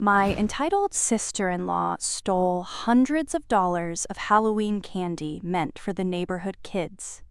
My entitled sister-in-law stole hundreds of dollars of Halloween candy meant for the neighborhood kids.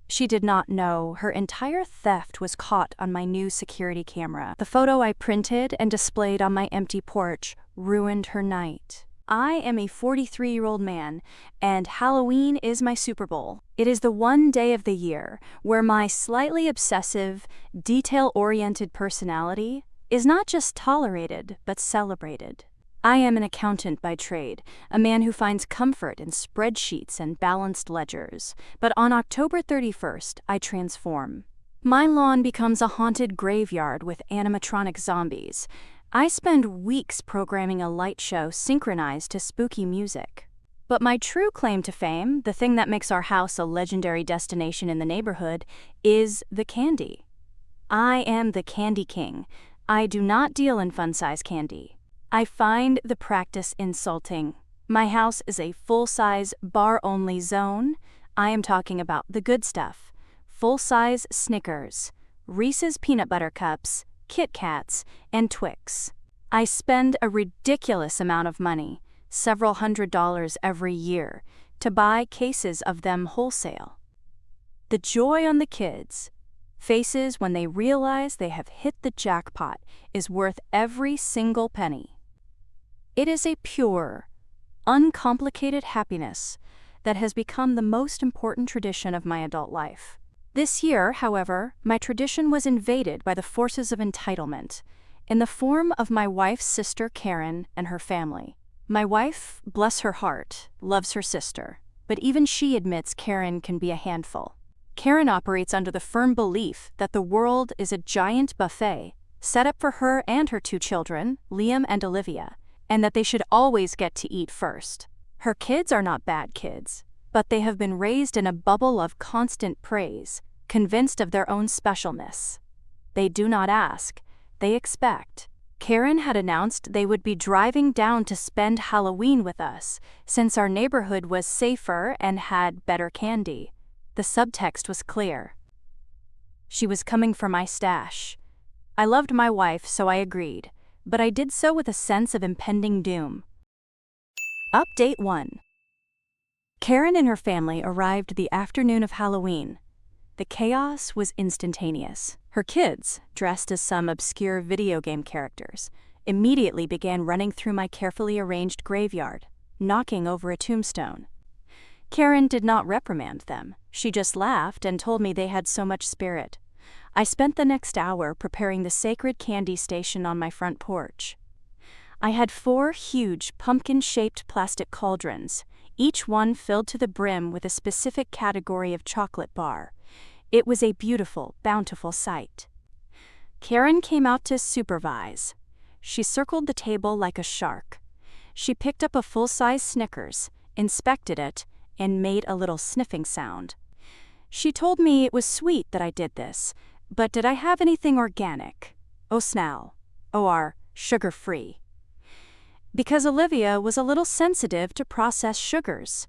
She did not know her entire theft was caught on my new security camera. The photo I printed and displayed on my empty porch ruined her night. I am a 43-year-old man, and Halloween is my Super Bowl. It is the one day of the year where my slightly obsessive, detail-oriented personality is not just tolerated, but celebrated. I am an accountant by trade, a man who finds comfort in spreadsheets and balanced ledgers. But on October 31st, I transform. My lawn becomes a haunted graveyard with animatronic zombies. I spend weeks programming a light show synchronized to spooky music. But my true claim to fame, the thing that makes our house a legendary destination in the neighborhood, is the candy. I am the Candy King. I do not deal in fun-size candy. I find the practice insulting. My house is a full-size, bar-only zone. I am talking about the good stuff. Full-size Snickers, Reese's Peanut Butter Cups, Kit Kats, and Twix. I spend a ridiculous amount of money, several $100s every year, to buy cases of them wholesale. The joy on the kids' faces when they realize they have hit the jackpot is worth every single penny. It is a pure, uncomplicated happiness that has become the most important tradition of my adult life. This year, however, my tradition was invaded by the forces of entitlement, in the form of my wife's sister Karen and her family. My wife, bless her heart, loves her sister, but even she admits Karen can be a handful. Karen operates under the firm belief that the world is a giant buffet set up for her and her two children, Liam and Olivia, and that they should always get to eat first. Her kids are not bad kids, but they have been raised in a bubble of constant praise, convinced of their own specialness. They do not ask, they expect. Karen had announced they would be driving down to spend Halloween with us, since our neighborhood was safer and had better candy. The subtext was clear. She was coming for my stash. I loved my wife, so I agreed, but I did so with a sense of impending doom. Update 1. Karen and her family arrived the afternoon of Halloween. The chaos was instantaneous. Her kids, dressed as some obscure video game characters, immediately began running through my carefully arranged graveyard, knocking over a tombstone. Karen did not reprimand them. She just laughed and told me they had so much spirit. I spent the next hour preparing the sacred candy station on my front porch. I had 4 huge pumpkin-shaped plastic cauldrons, each one filled to the brim with a specific category of chocolate bar. It was a beautiful, bountiful sight. Karen came out to supervise. She circled the table like a shark. She picked up a full-size Snickers, inspected it, and made a little sniffing sound. She told me it was sweet that I did this, but did I have anything organic? Snell, or sugar-free? Because Olivia was a little sensitive to processed sugars.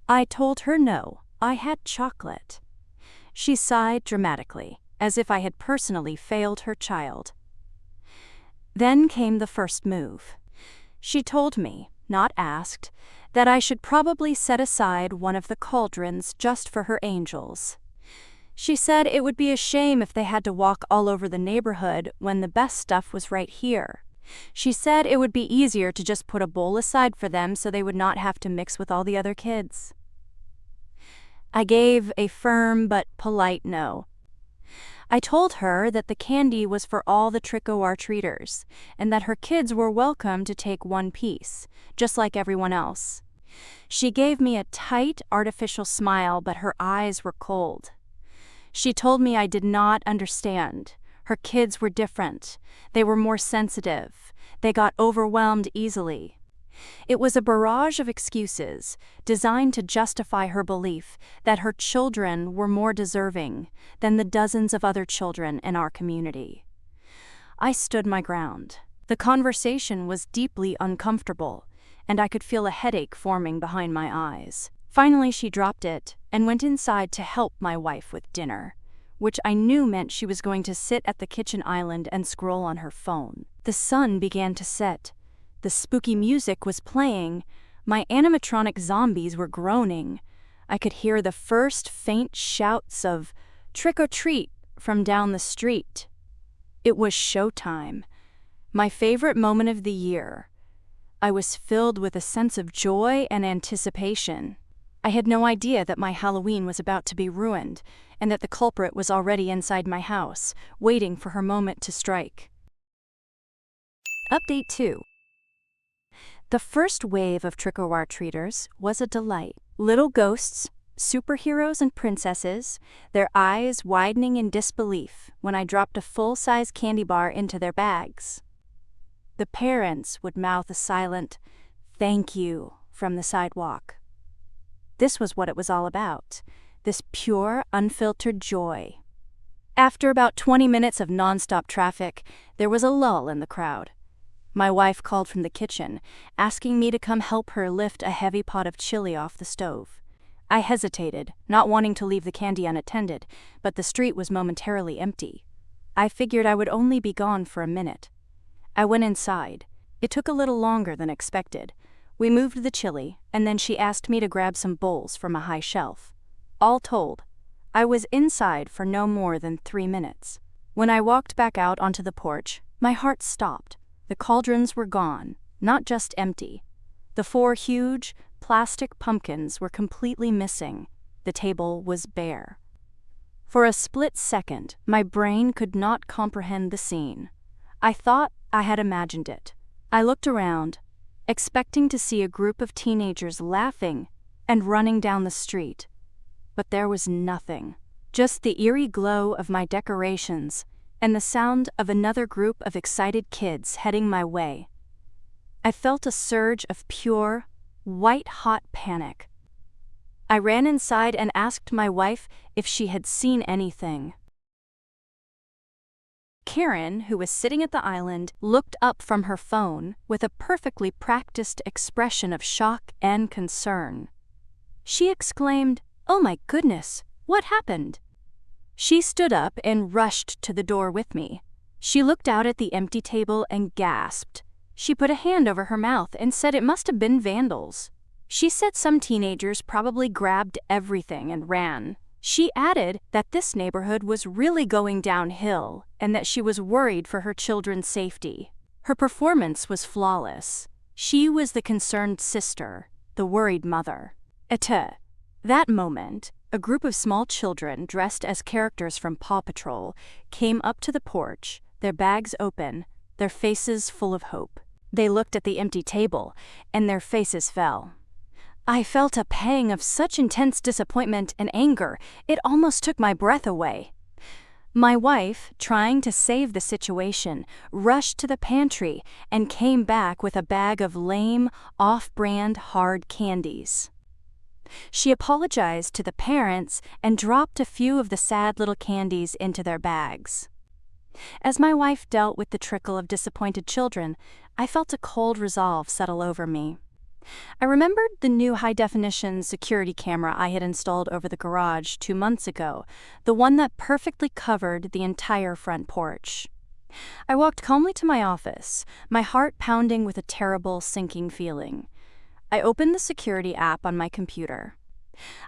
I told her no, I had chocolate. She sighed dramatically, as if I had personally failed her child. Then came the first move. She told me, not asked, that I should probably set aside one of the cauldrons just for her angels. She said it would be a shame if they had to walk all over the neighborhood when the best stuff was right here. She said it would be easier to just put a bowl aside for them so they would not have to mix with all the other kids. I gave a firm but polite no. I told her that the candy was for all the trick-or-treaters, and that her kids were welcome to take one piece, just like everyone else. She gave me a tight, artificial smile, but her eyes were cold. She told me I did not understand. Her kids were different. They were more sensitive. They got overwhelmed easily. It was a barrage of excuses designed to justify her belief that her children were more deserving than the dozens of other children in our community. I stood my ground. The conversation was deeply uncomfortable, and I could feel a headache forming behind my eyes. Finally, she dropped it and went inside to help my wife with dinner. which I knew meant she was going to sit at the kitchen island and scroll on her phone. The sun began to set. The spooky music was playing. My animatronic zombies were groaning. I could hear the first faint shouts of "trick or treat" from down the street. It was showtime. My favorite moment of the year. I was filled with a sense of joy and anticipation. I had no idea that my Halloween was about to be ruined, and that the culprit was already inside my house, waiting for her moment to strike. Update 2. The first wave of trick-or-treaters was a delight. Little ghosts, superheroes and princesses, their eyes widening in disbelief when I dropped a full-size candy bar into their bags. The parents would mouth a silent "thank you" from the sidewalk. This was what it was all about, this pure, unfiltered joy. After about 20 minutes of nonstop traffic, there was a lull in the crowd. My wife called from the kitchen, asking me to come help her lift a heavy pot of chili off the stove. I hesitated, not wanting to leave the candy unattended, but the street was momentarily empty. I figured I would only be gone for a minute. I went inside. It took a little longer than expected. We moved the chili, and then she asked me to grab some bowls from a high shelf. All told, I was inside for no more than 3 minutes. When I walked back out onto the porch, my heart stopped. The cauldrons were gone, not just empty. The 4 huge, plastic pumpkins were completely missing. The table was bare. For a split second, my brain could not comprehend the scene. I thought I had imagined it. I looked around, expecting to see a group of teenagers laughing and running down the street. But there was nothing. Just the eerie glow of my decorations and the sound of another group of excited kids heading my way. I felt a surge of pure, white-hot panic. I ran inside and asked my wife if she had seen anything. Karen, who was sitting at the island, looked up from her phone with a perfectly practiced expression of shock and concern. She exclaimed, "Oh my goodness, what happened?" She stood up and rushed to the door with me. She looked out at the empty table and gasped. She put a hand over her mouth and said it must have been vandals. She said some teenagers probably grabbed everything and ran. She added that this neighborhood was really going downhill and that she was worried for her children's safety. Her performance was flawless. She was the concerned sister, the worried mother. AITA. That moment, a group of small children dressed as characters from Paw Patrol came up to the porch, their bags open, their faces full of hope. They looked at the empty table, and their faces fell. I felt a pang of such intense disappointment and anger, it almost took my breath away. My wife, trying to save the situation, rushed to the pantry and came back with a bag of lame, off-brand hard candies. She apologized to the parents and dropped a few of the sad little candies into their bags. As my wife dealt with the trickle of disappointed children, I felt a cold resolve settle over me. I remembered the new high-definition security camera I had installed over the garage 2 months ago, the one that perfectly covered the entire front porch. I walked calmly to my office, my heart pounding with a terrible, sinking feeling. I opened the security app on my computer.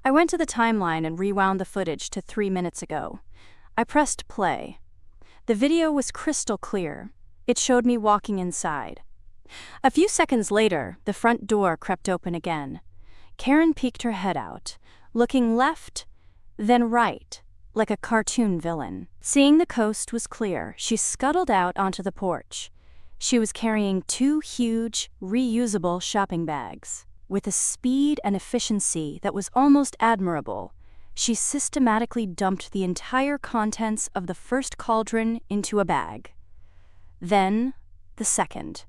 I went to the timeline and rewound the footage to 3 minutes ago. I pressed play. The video was crystal clear. It showed me walking inside. A few seconds later, the front door crept open again. Karen peeked her head out, looking left, then right, like a cartoon villain. Seeing the coast was clear, she scuttled out onto the porch. She was carrying 2 huge, reusable shopping bags. With a speed and efficiency that was almost admirable, she systematically dumped the entire contents of the first cauldron into a bag. Then the second.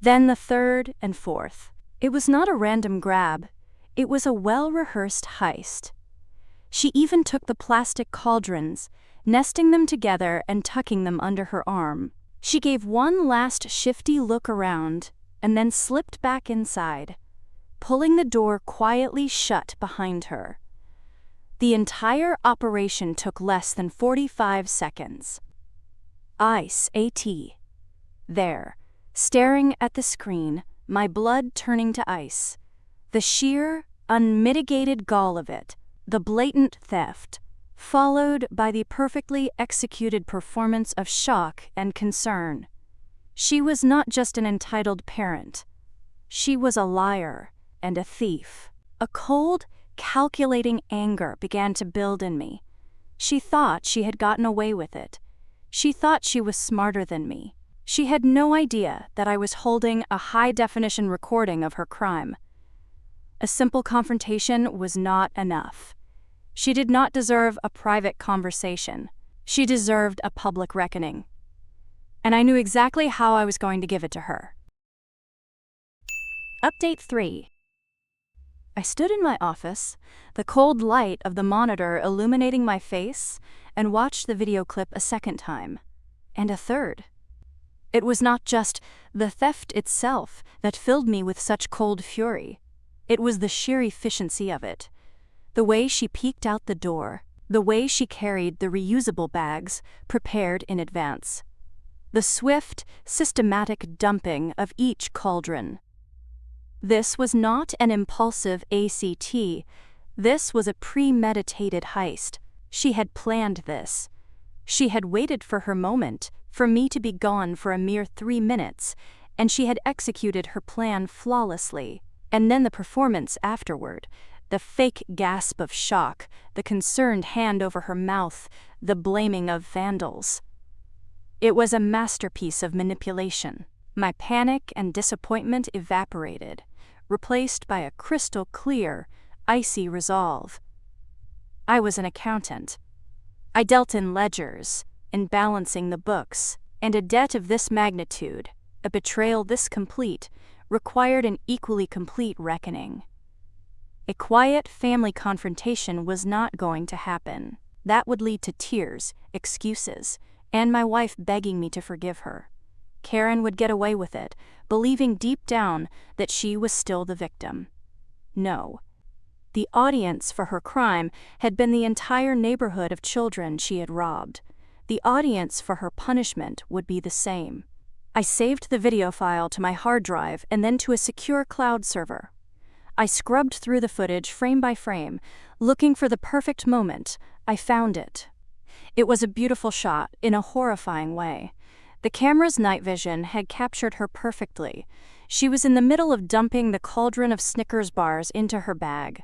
Then the third and fourth. It was not a random grab. It was a well-rehearsed heist. She even took the plastic cauldrons, nesting them together and tucking them under her arm. She gave one last shifty look around and then slipped back inside, pulling the door quietly shut behind her. The entire operation took less than 45 seconds. AITA. There, staring at the screen, my blood turning to ice. The sheer, unmitigated gall of it, the blatant theft, followed by the perfectly executed performance of shock and concern. She was not just an entitled parent. She was a liar and a thief. A cold, calculating anger began to build in me. She thought she had gotten away with it. She thought she was smarter than me. She had no idea that I was holding a high-definition recording of her crime. A simple confrontation was not enough. She did not deserve a private conversation. She deserved a public reckoning. And I knew exactly how I was going to give it to her. Update 3. I stood in my office, the cold light of the monitor illuminating my face, and watched the video clip a second time, and a third. It was not just the theft itself that filled me with such cold fury. It was the sheer efficiency of it. The way she peeked out the door, the way she carried the reusable bags prepared in advance. The swift, systematic dumping of each cauldron. This was not an impulsive ACT. This was a premeditated heist. She had planned this. She had waited for her moment, for me to be gone for a mere 3 minutes, and she had executed her plan flawlessly. And then the performance afterward, the fake gasp of shock, the concerned hand over her mouth, the blaming of vandals. It was a masterpiece of manipulation. My panic and disappointment evaporated, replaced by a crystal clear, icy resolve. I was an accountant. I dealt in ledgers, in balancing the books, and a debt of this magnitude, a betrayal this complete, required an equally complete reckoning. A quiet family confrontation was not going to happen. That would lead to tears, excuses, and my wife begging me to forgive her. Karen would get away with it, believing deep down that she was still the victim. No. The audience for her crime had been the entire neighborhood of children she had robbed. The audience for her punishment would be the same. I saved the video file to my hard drive and then to a secure cloud server. I scrubbed through the footage frame by frame, looking for the perfect moment. I found it. It was a beautiful shot in a horrifying way. The camera's night vision had captured her perfectly. She was in the middle of dumping the cauldron of Snickers bars into her bag.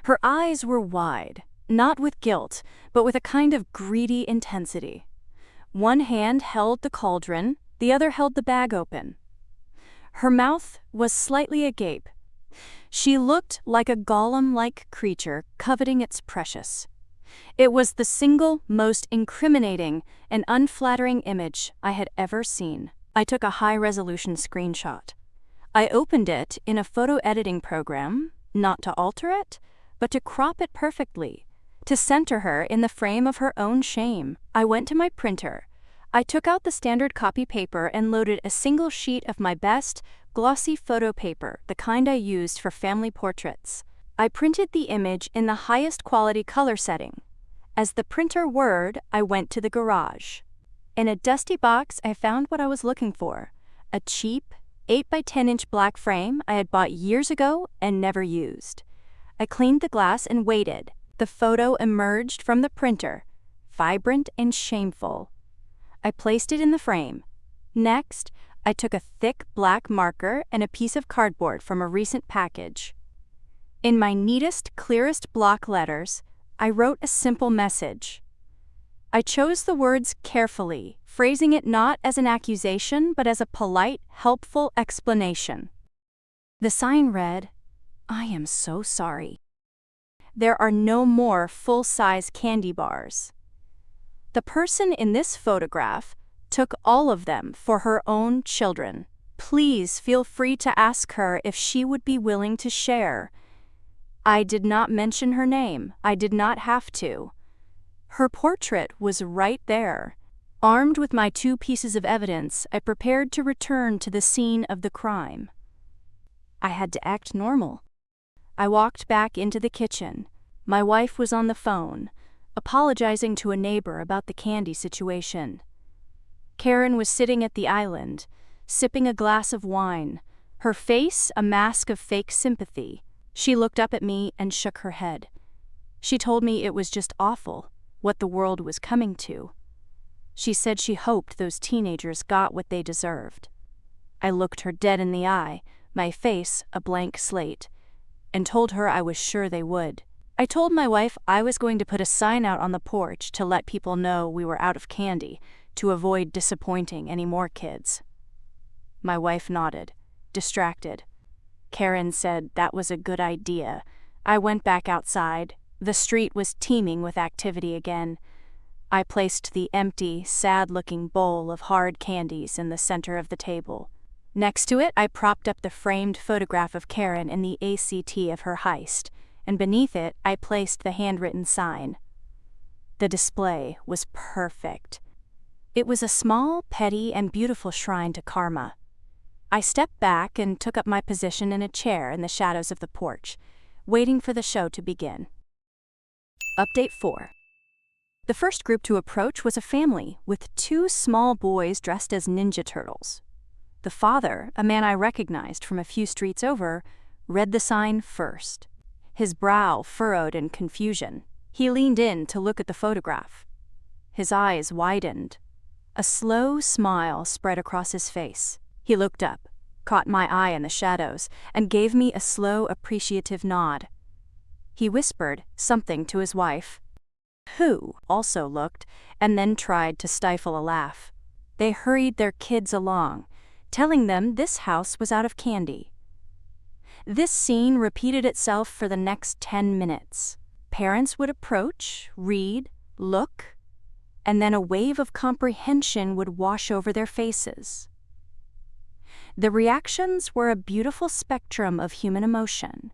Her eyes were wide, not with guilt, but with a kind of greedy intensity. One hand held the cauldron, the other held the bag open. Her mouth was slightly agape. She looked like a golem-like creature coveting its precious. It was the single most incriminating and unflattering image I had ever seen. I took a high-resolution screenshot. I opened it in a photo editing program, not to alter it, but to crop it perfectly, to center her in the frame of her own shame. I went to my printer. I took out the standard copy paper and loaded a single sheet of my best, glossy photo paper, the kind I used for family portraits. I printed the image in the highest quality color setting. As the printer whirred, I went to the garage. In a dusty box, I found what I was looking for, a cheap, 8 by 10-inch black frame I had bought years ago and never used. I cleaned the glass and waited. The photo emerged from the printer, vibrant and shameful. I placed it in the frame. Next, I took a thick black marker and a piece of cardboard from a recent package. In my neatest, clearest block letters, I wrote a simple message. I chose the words carefully, phrasing it not as an accusation but as a polite, helpful explanation. The sign read, "I am so sorry. There are no more full-size candy bars." The person in this photograph took all of them for her own children. Please feel free to ask her if she would be willing to share. I did not mention her name. I did not have to. Her portrait was right there. Armed with my 2 pieces of evidence, I prepared to return to the scene of the crime. I had to act normal. I walked back into the kitchen. My wife was on the phone, apologizing to a neighbor about the candy situation. Karen was sitting at the island, sipping a glass of wine, her face a mask of fake sympathy. She looked up at me and shook her head. She told me it was just awful, what the world was coming to. She said she hoped those teenagers got what they deserved. I looked her dead in the eye, my face a blank slate, and told her I was sure they would. I told my wife I was going to put a sign out on the porch to let people know we were out of candy, to avoid disappointing any more kids. My wife nodded, distracted. Karen said that was a good idea. I went back outside. The street was teeming with activity again. I placed the empty, sad-looking bowl of hard candies in the center of the table. Next to it, I propped up the framed photograph of Karen in the AITA of her heist, and beneath it, I placed the handwritten sign. The display was perfect. It was a small, petty, and beautiful shrine to karma. I stepped back and took up my position in a chair in the shadows of the porch, waiting for the show to begin. Update 4. The first group to approach was a family with 2 small boys dressed as Ninja Turtles. The father, a man I recognized from a few streets over, read the sign first. His brow furrowed in confusion. He leaned in to look at the photograph. His eyes widened. A slow smile spread across his face. He looked up, caught my eye in the shadows, and gave me a slow, appreciative nod. He whispered something to his wife, who also looked and then tried to stifle a laugh. They hurried their kids along, telling them this house was out of candy. This scene repeated itself for the next 10 minutes. Parents would approach, read, look, and then a wave of comprehension would wash over their faces. The reactions were a beautiful spectrum of human emotion.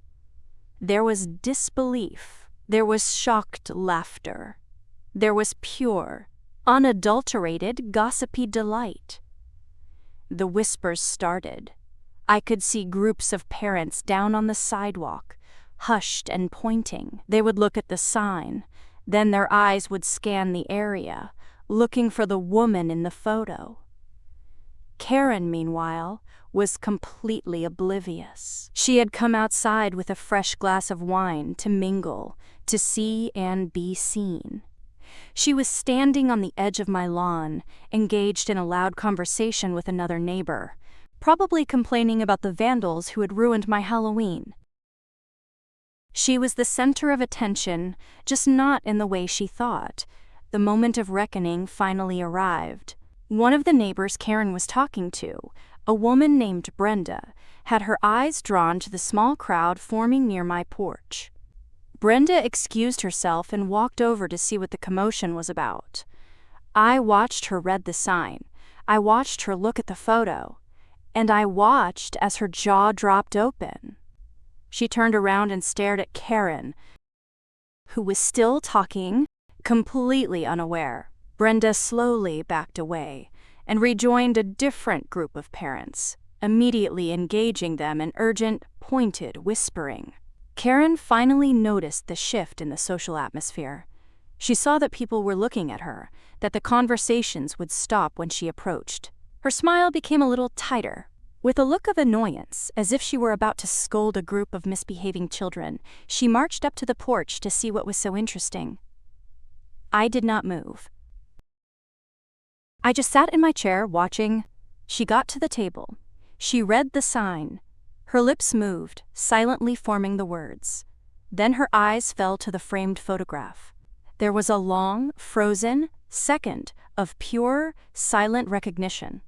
There was disbelief. There was shocked laughter. There was pure, unadulterated, gossipy delight. The whispers started. I could see groups of parents down on the sidewalk, hushed and pointing. They would look at the sign, then their eyes would scan the area, looking for the woman in the photo. Karen, meanwhile, was completely oblivious. She had come outside with a fresh glass of wine to mingle, to see and be seen. She was standing on the edge of my lawn, engaged in a loud conversation with another neighbor, probably complaining about the vandals who had ruined my Halloween. She was the center of attention, just not in the way she thought. The moment of reckoning finally arrived. One of the neighbors Karen was talking to, a woman named Brenda, had her eyes drawn to the small crowd forming near my porch. Brenda excused herself and walked over to see what the commotion was about. I watched her read the sign. I watched her look at the photo. And I watched as her jaw dropped open. She turned around and stared at Karen, who was still talking, completely unaware. Brenda slowly backed away and rejoined a different group of parents, immediately engaging them in urgent, pointed whispering. Karen finally noticed the shift in the social atmosphere. She saw that people were looking at her, that the conversations would stop when she approached. Her smile became a little tighter. With a look of annoyance, as if she were about to scold a group of misbehaving children, she marched up to the porch to see what was so interesting. I did not move. I just sat in my chair watching. She got to the table. She read the sign. Her lips moved, silently forming the words. Then her eyes fell to the framed photograph. There was a long, frozen second of pure, silent recognition.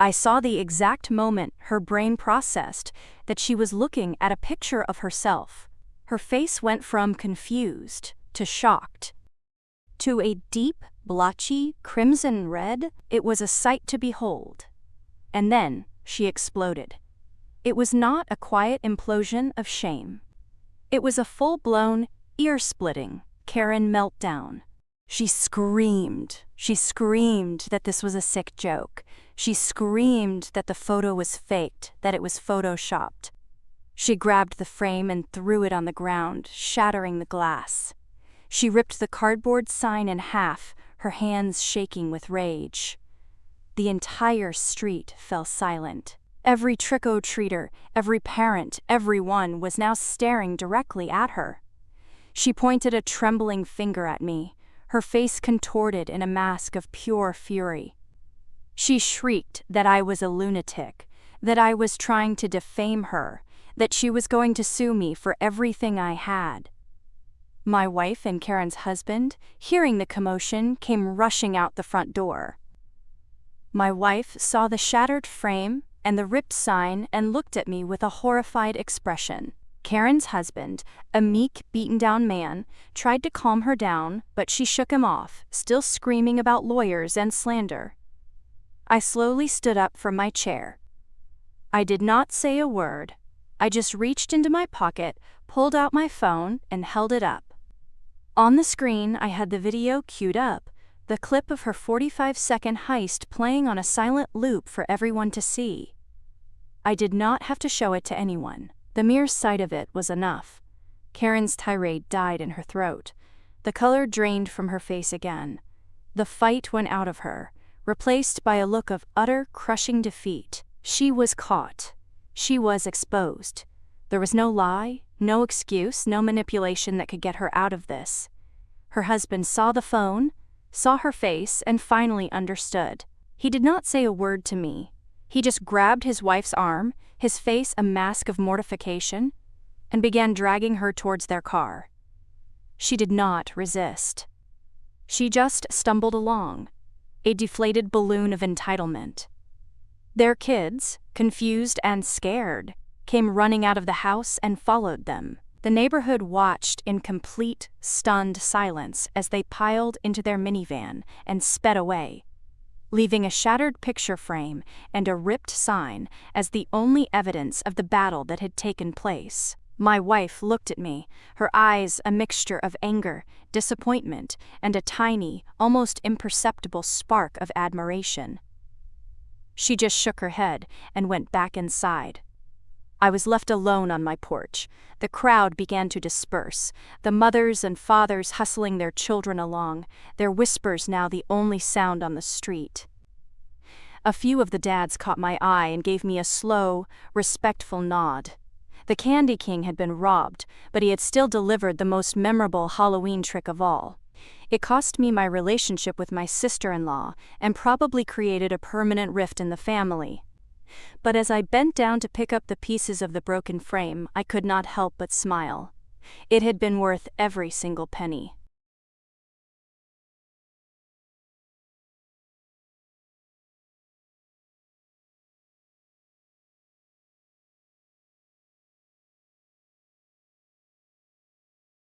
I saw the exact moment her brain processed that she was looking at a picture of herself. Her face went from confused to shocked to a deep, blotchy, crimson red. It was a sight to behold. And then she exploded. It was not a quiet implosion of shame. It was a full-blown, ear-splitting Karen meltdown. She screamed. She screamed that this was a sick joke. She screamed that the photo was faked, that it was photoshopped. She grabbed the frame and threw it on the ground, shattering the glass. She ripped the cardboard sign in half, her hands shaking with rage. The entire street fell silent. Every trick-or-treater, every parent, everyone was now staring directly at her. She pointed a trembling finger at me, her face contorted in a mask of pure fury. She shrieked that I was a lunatic, that I was trying to defame her, that she was going to sue me for everything I had. My wife and Karen's husband, hearing the commotion, came rushing out the front door. My wife saw the shattered frame and the ripped sign and looked at me with a horrified expression. Karen's husband, a meek, beaten-down man, tried to calm her down, but she shook him off, still screaming about lawyers and slander. I slowly stood up from my chair. I did not say a word. I just reached into my pocket, pulled out my phone, and held it up. On the screen, I had the video queued up, the clip of her 45-second heist playing on a silent loop for everyone to see. I did not have to show it to anyone. The mere sight of it was enough. Karen's tirade died in her throat. The color drained from her face again. The fight went out of her, replaced by a look of utter, crushing defeat. She was caught. She was exposed. There was no lie, no excuse, no manipulation that could get her out of this. Her husband saw the phone, saw her face, and finally understood. He did not say a word to me. He just grabbed his wife's arm, his face a mask of mortification, and began dragging her towards their car. She did not resist. She just stumbled along, a deflated balloon of entitlement. Their kids, confused and scared, came running out of the house and followed them. The neighborhood watched in complete, stunned silence as they piled into their minivan and sped away, leaving a shattered picture frame and a ripped sign as the only evidence of the battle that had taken place. My wife looked at me, her eyes a mixture of anger, disappointment, and a tiny, almost imperceptible spark of admiration. She just shook her head and went back inside. I was left alone on my porch. The crowd began to disperse, the mothers and fathers hustling their children along, their whispers now the only sound on the street. A few of the dads caught my eye and gave me a slow, respectful nod. The Candy King had been robbed, but he had still delivered the most memorable Halloween trick of all. It cost me my relationship with my sister-in-law and probably created a permanent rift in the family. But as I bent down to pick up the pieces of the broken frame, I could not help but smile. It had been worth every single penny.